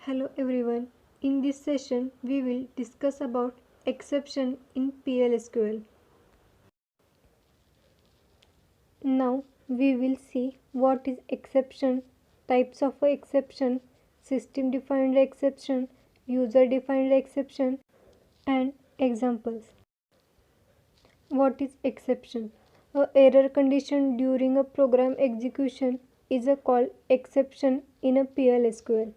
Hello everyone. In this session we will discuss about exception in PLSQL. Now we will see what is exception, types of exception, system defined exception, user defined exception and examples. What is exception? A error condition during a program execution is called exception in a PLSQL.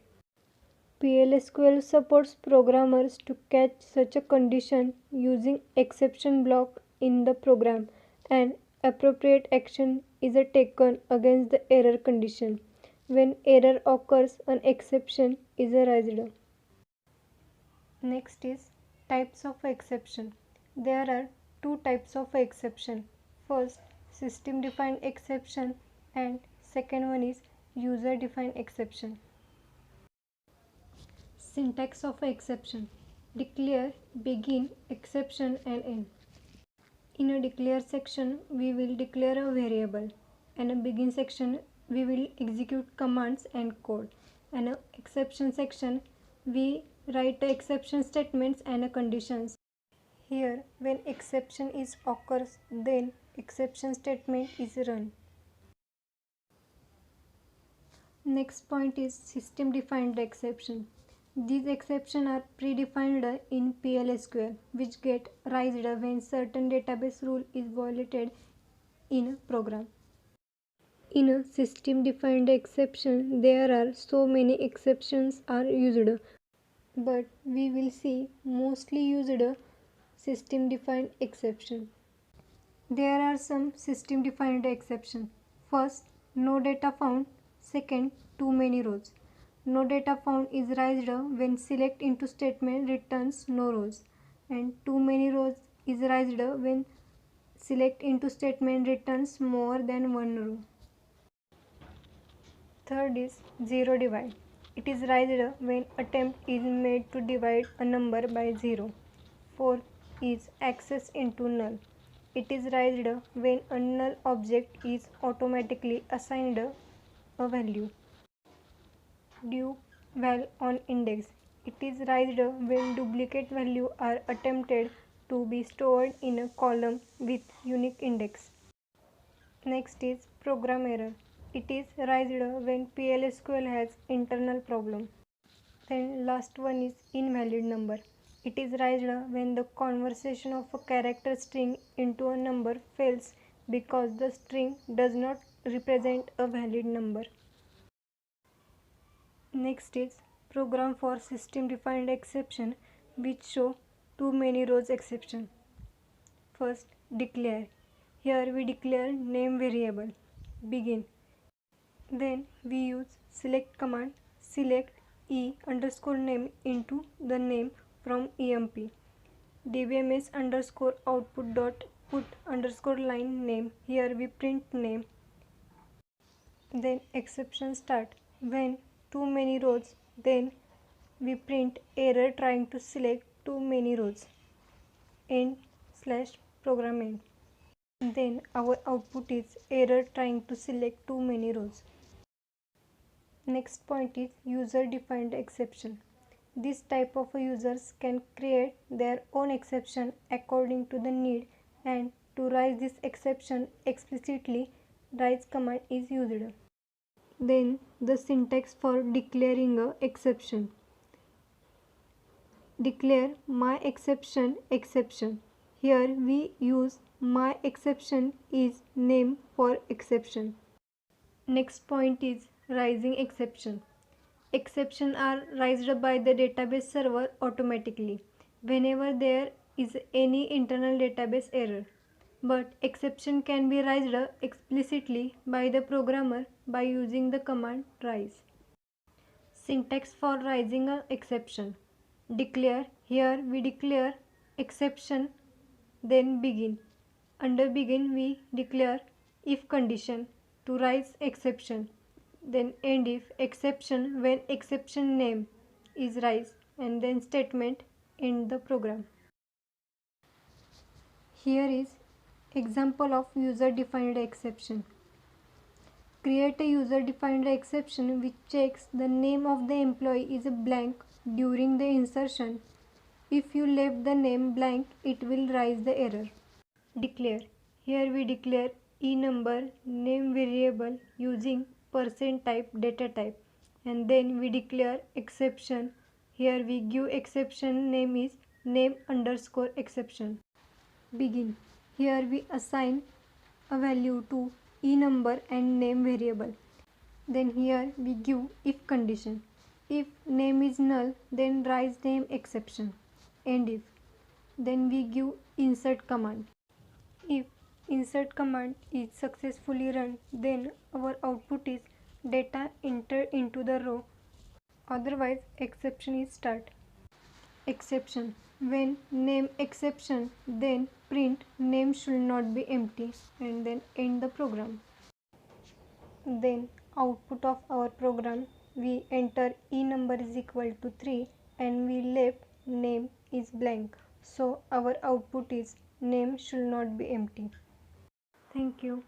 PLSQL supports programmers to catch such a condition using exception block in the program, and appropriate action is taken against the error condition. When error occurs, an exception is raised. Next is types of exception. There are two types of exception. First, system defined exception, and second one is user defined exception. Syntax of exception. Declare, begin, exception and end. In a declare section, we will declare a variable. In a begin section, we will execute commands and code. In a exception section, we write exception statements and conditions. Here, when exception is occurs, then exception statement is run. Next point is system defined exception. These exceptions are predefined in PLSQL, which get raised when certain database rule is violated in a program. In a system defined exception, there are so many exceptions are used, but we will see mostly used system defined exception. There are some system defined exceptions. First, no data found. Second, too many rows. No data found is raised when select into statement returns no rows, and too many rows is raised when select into statement returns more than one row. Third is zero divide. It is raised when attempt is made to divide a number by 0. Fourth is access into null. It is raised when a null object is automatically assigned a value. Due val on index. It is raised when duplicate values are attempted to be stored in a column with unique index. Next is program error. It is raised when PLSQL has internal problem. Then last one is invalid number. It is raised when the conversion of a character string into a number fails because the string does not represent a valid number. Next is program for system defined exception, which show too many rows exception. First, declare. Here we declare name variable begin. Then we use select command, select e underscore name into the name from emp. dbms underscore output dot put underscore line name. Here we print name. Then exception start. When too many rows, then we print error trying to select too many rows. End / program end. Then our output is error trying to select too many rows. Next point is user defined exception. This type of users can create their own exception according to the need, and to raise this exception explicitly, raise command is used. Then the syntax for declaring a exception. Declare my exception exception. Here we use my exception is name for exception. Next point is raising exception. Exceptions are raised by the database server automatically whenever there is any internal database error. But exception can be raised explicitly by the programmer by using the command raise. Syntax for raising an exception. Declare. Here we declare exception, then begin. Under begin we declare if condition to raise exception, then end if exception when exception name is raised, and then statement end the program. Here is example of user defined exception. Create a user-defined exception which checks the name of the employee is blank during the insertion. If you left the name blank, it will raise the error. Declare. Here we declare enumber name variable using %type data type, and then we declare exception. Here we give exception name is name underscore exception. Begin. Here we assign a value to enumber and name variable. Then here we give if condition. If name is null, then raise name exception. And if, then we give insert command. If insert command is successfully run, then our output is data entered into the row. Otherwise, exception is start. Exception. When name exception, then print name should not be empty and then end the program. Then output of our program, we enter enumber is equal to 3 and we left name is blank. So our output is name should not be empty. Thank you.